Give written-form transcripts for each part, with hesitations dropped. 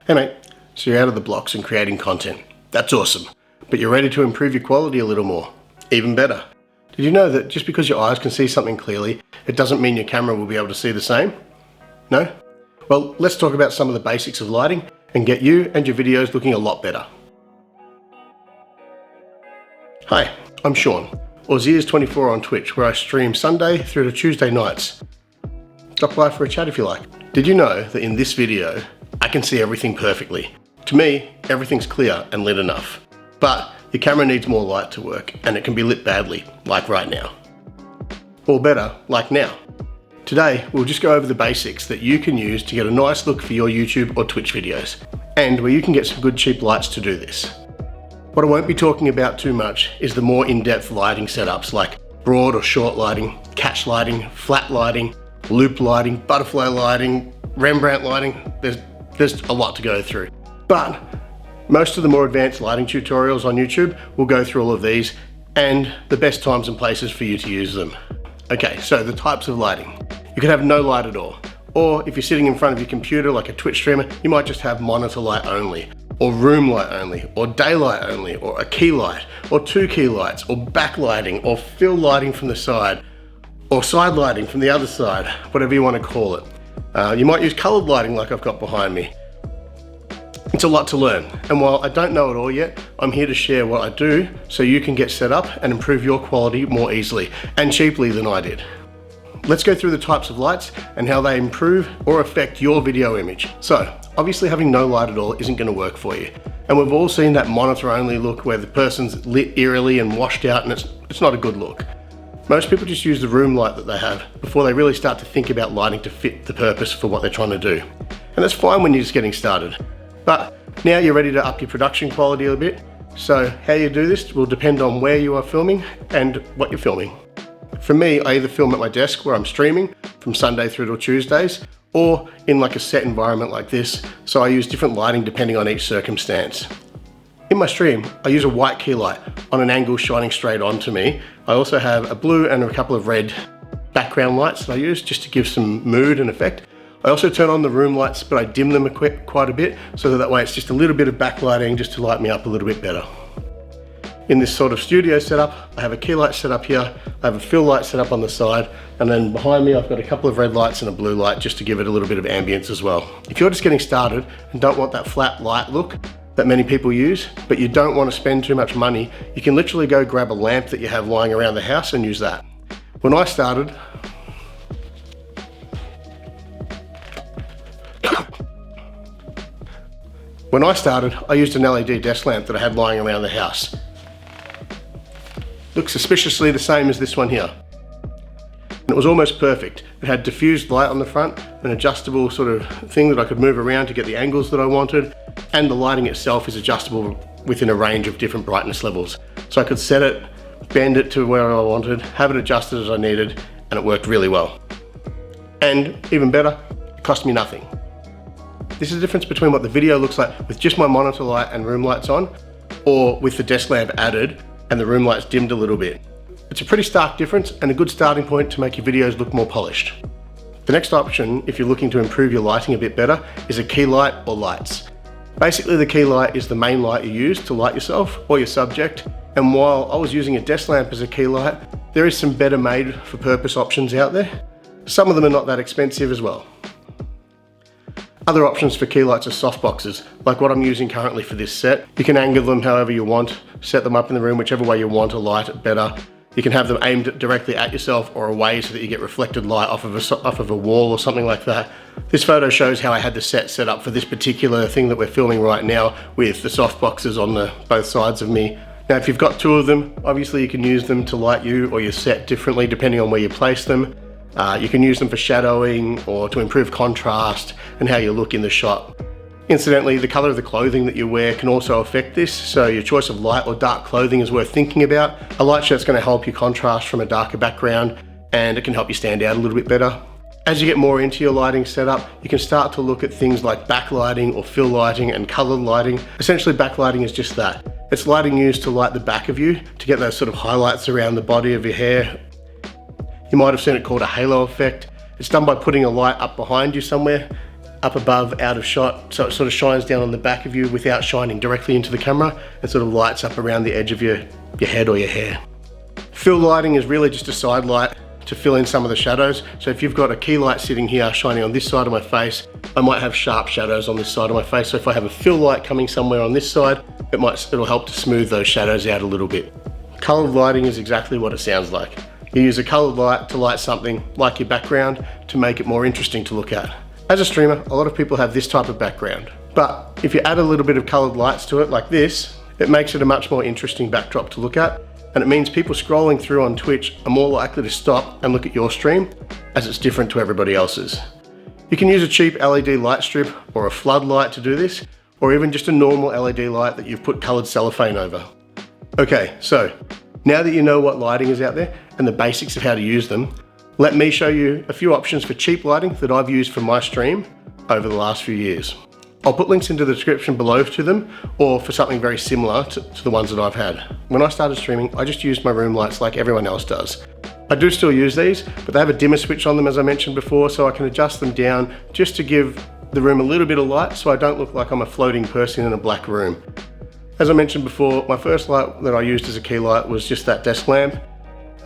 Hey mate, so you're out of the blocks and creating content. That's awesome, but you're ready to improve your quality a little more. Even better. Did you know that just because your eyes can see something clearly, it doesn't mean your camera will be able to see the same? No? Well, let's talk about some of the basics of lighting and get you and your videos looking a lot better. Hi, I'm Sean, or Zeers24 on Twitch, where I stream Sunday through to Tuesday nights. Stop by for a chat if you like. Did you know that in this video, I can see everything perfectly? To me, everything's clear and lit enough. But your camera needs more light to work, and it can be lit badly, like right now. Or better, like now. Today, we'll just go over the basics that you can use to get a nice look for your YouTube or Twitch videos, and where you can get some good cheap lights to do this. What I won't be talking about too much is the more in-depth lighting setups like broad or short lighting, catch lighting, flat lighting, loop lighting, butterfly lighting, Rembrandt lighting. There's a lot to go through. But most of the more advanced lighting tutorials on YouTube will go through all of these and the best times and places for you to use them. Okay, so the types of lighting. You could have no light at all. Or if you're sitting in front of your computer like a Twitch streamer, you might just have monitor light only, or room light only, or daylight only, or a key light, or two key lights, or backlighting, or fill lighting from the side, or side lighting from the other side, whatever you want to call it. You might use colored lighting like I've got behind me. It's a lot to learn, and while I don't know it all yet, I'm here to share what I do so you can get set up and improve your quality more easily and cheaply than I did. Let's go through the types of lights and how they improve or affect your video image. So, obviously having no light at all isn't going to work for you. And we've all seen that monitor only look where the person's lit eerily and washed out, and it's not a good look. Most people just use the room light that they have before they really start to think about lighting to fit the purpose for what they're trying to do. And that's fine when you're just getting started. But now you're ready to up your production quality a bit. So how you do this will depend on where you are filming and what you're filming. For me, I either film at my desk where I'm streaming from Sunday through to Tuesdays, or in like a set environment like this, so I use different lighting depending on each circumstance. In my stream, I use a white key light on an angle shining straight onto me. I also have a blue and a couple of red background lights that I use just to give some mood and effect. I also turn on the room lights, but I dim them quite a bit, so that way it's just a little bit of backlighting just to light me up a little bit better. In this sort of studio setup, I have a key light set up here, I have a fill light set up on the side, and then behind me I've got a couple of red lights and a blue light just to give it a little bit of ambience as well. If you're just getting started and don't want that flat light look that many people use, but you don't want to spend too much money, you can literally go grab a lamp that you have lying around the house and use that. When I started, I used an LED desk lamp that I had lying around the house. Looks suspiciously the same as this one here. And it was almost perfect. It had diffused light on the front, an adjustable sort of thing that I could move around to get the angles that I wanted, and the lighting itself is adjustable within a range of different brightness levels. So I could set it, bend it to where I wanted, have it adjusted as I needed, and it worked really well. And even better, it cost me nothing. This is the difference between what the video looks like with just my monitor light and room lights on, or with the desk lamp added and the room lights dimmed a little bit. It's a pretty stark difference and a good starting point to make your videos look more polished. The next option, if you're looking to improve your lighting a bit better, is a key light or lights. Basically, the key light is the main light you use to light yourself or your subject, and while I was using a desk lamp as a key light, there is some better made for purpose options out there. Some of them are not that expensive as well. Other options for key lights are softboxes, like what I'm using currently for this set. You can angle them however you want, set them up in the room whichever way you want to light it better. You can have them aimed directly at yourself or away so that you get reflected light off of a wall or something like that. This photo shows how I had the set up for this particular thing that we're filming right now with the softboxes on both sides of me. Now if you've got two of them, obviously you can use them to light you or your set differently depending on where you place them. You can use them for shadowing or to improve contrast and how you look in the shot. Incidentally, the color of the clothing that you wear can also affect this, so your choice of light or dark clothing is worth thinking about. A light shirt's going to help you contrast from a darker background, and it can help you stand out a little bit better. As you get more into your lighting setup, you can start to look at things like backlighting or fill lighting and colored lighting. Essentially, backlighting is just that. It's lighting used to light the back of you to get those sort of highlights around the body of your hair. You might have seen it called a halo effect. It's done by putting a light up behind you somewhere up above, out of shot, so it sort of shines down on the back of you without shining directly into the camera, and sort of lights up around the edge of your head or your hair. Fill lighting is really just a side light to fill in some of the shadows. So if you've got a key light sitting here shining on this side of my face, I might have sharp shadows on this side of my face. So if I have a fill light coming somewhere on this side, it'll help to smooth those shadows out a little bit. Colored lighting is exactly what it sounds like. You use a colored light to light something like your background to make it more interesting to look at. As a streamer, a lot of people have this type of background, but if you add a little bit of colored lights to it like this, it makes it a much more interesting backdrop to look at. And it means people scrolling through on Twitch are more likely to stop and look at your stream, as it's different to everybody else's. You can use a cheap LED light strip or a floodlight to do this, or even just a normal LED light that you've put colored cellophane over. Okay, so now that you know what lighting is out there and the basics of how to use them, let me show you a few options for cheap lighting that I've used for my stream over the last few years. I'll put links into the description below to them, or for something very similar to the ones that I've had. When I started streaming, I just used my room lights like everyone else does. I do still use these, but they have a dimmer switch on them, as I mentioned before, so I can adjust them down just to give the room a little bit of light so I don't look like I'm a floating person in a black room. As I mentioned before, my first light that I used as a key light was just that desk lamp.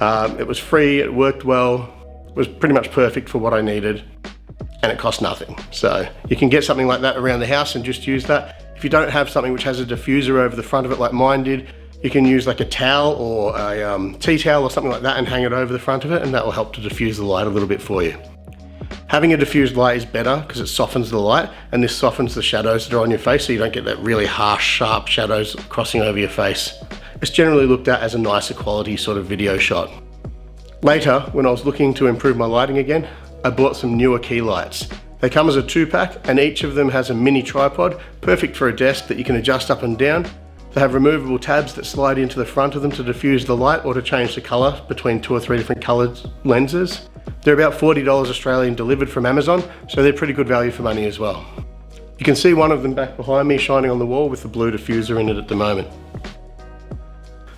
It was free, it worked well, it was pretty much perfect for what I needed, and it cost nothing. So you can get something like that around the house and just use that. If you don't have something which has a diffuser over the front of it like mine did, you can use like a towel or a tea towel or something like that and hang it over the front of it, and that will help to diffuse the light a little bit for you. Having a diffused light is better because it softens the light, and this softens the shadows that are on your face so you don't get that really harsh, sharp shadows crossing over your face. It's generally looked at as a nicer quality sort of video shot. Later, when I was looking to improve my lighting again, I bought some newer key lights. They come as a 2-pack, and each of them has a mini tripod, perfect for a desk that you can adjust up and down. They have removable tabs that slide into the front of them to diffuse the light or to change the colour between 2 or 3 different coloured lenses. They're about $40 Australian delivered from Amazon, so they're pretty good value for money as well. You can see one of them back behind me shining on the wall with the blue diffuser in it at the moment.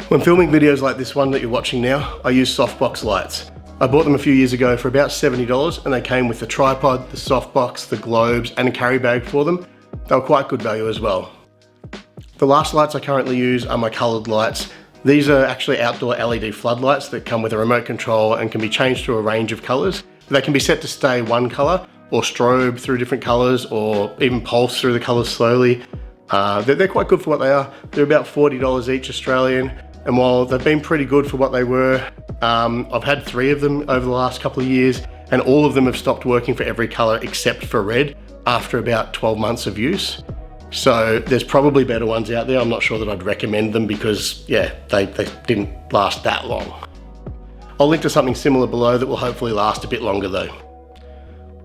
When filming videos like this one that you're watching now, I use softbox lights. I bought them a few years ago for about $70, and they came with the tripod, the softbox, the globes, and a carry bag for them. They were quite good value as well. The last lights I currently use are my coloured lights. These are actually outdoor LED floodlights that come with a remote control and can be changed to a range of colours. They can be set to stay one colour, or strobe through different colours, or even pulse through the colours slowly. They're quite good for what they are. They're about $40 each Australian, and while they've been pretty good for what they were, I've had 3 of them over the last couple of years, and all of them have stopped working for every colour except for red after about 12 months of use. So there's probably better ones out there. I'm not sure that I'd recommend them because, yeah, they didn't last that long. I'll link to something similar below that will hopefully last a bit longer though.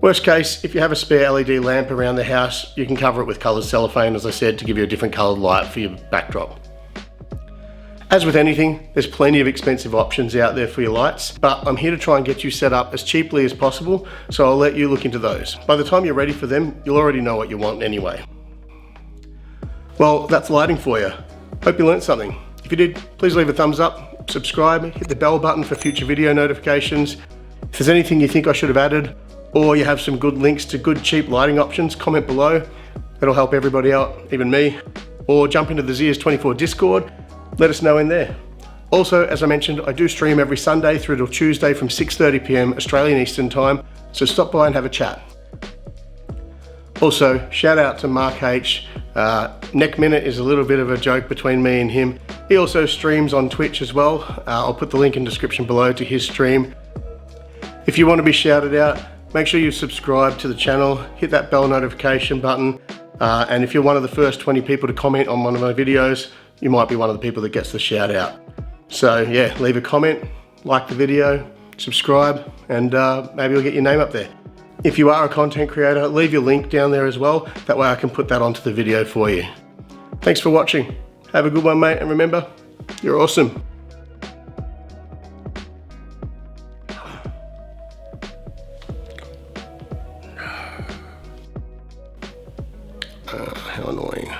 Worst case, if you have a spare LED lamp around the house, you can cover it with coloured cellophane, as I said, to give you a different coloured light for your backdrop. As with anything, there's plenty of expensive options out there for your lights, but I'm here to try and get you set up as cheaply as possible, so I'll let you look into those. By the time you're ready for them, you'll already know what you want anyway. Well, that's lighting for you. Hope you learned something. If you did, please leave a thumbs up, subscribe, hit the bell button for future video notifications. If there's anything you think I should have added, or you have some good links to good cheap lighting options, comment below. That'll help everybody out, even me. Or jump into the Zeers24 Discord. Let us know in there. Also, as I mentioned, I do stream every Sunday through till Tuesday from 6:30 PM Australian Eastern Time, so stop by and have a chat. Also, shout out to Mark H. Neck Minute is a little bit of a joke between me and him. He also streams on Twitch as well. I'll put the link in the description below to his stream. If you want to be shouted out, make sure you subscribe to the channel, hit that bell notification button, and if you're one of the first 20 people to comment on one of my videos, you might be one of the people that gets the shout out. So yeah, leave a comment, like the video, subscribe, and maybe you'll get your name up there. If you are a content creator, leave your link down there as well. That way I can put that onto the video for you. Thanks for watching. Have a good one, mate, and remember, you're awesome. How annoying.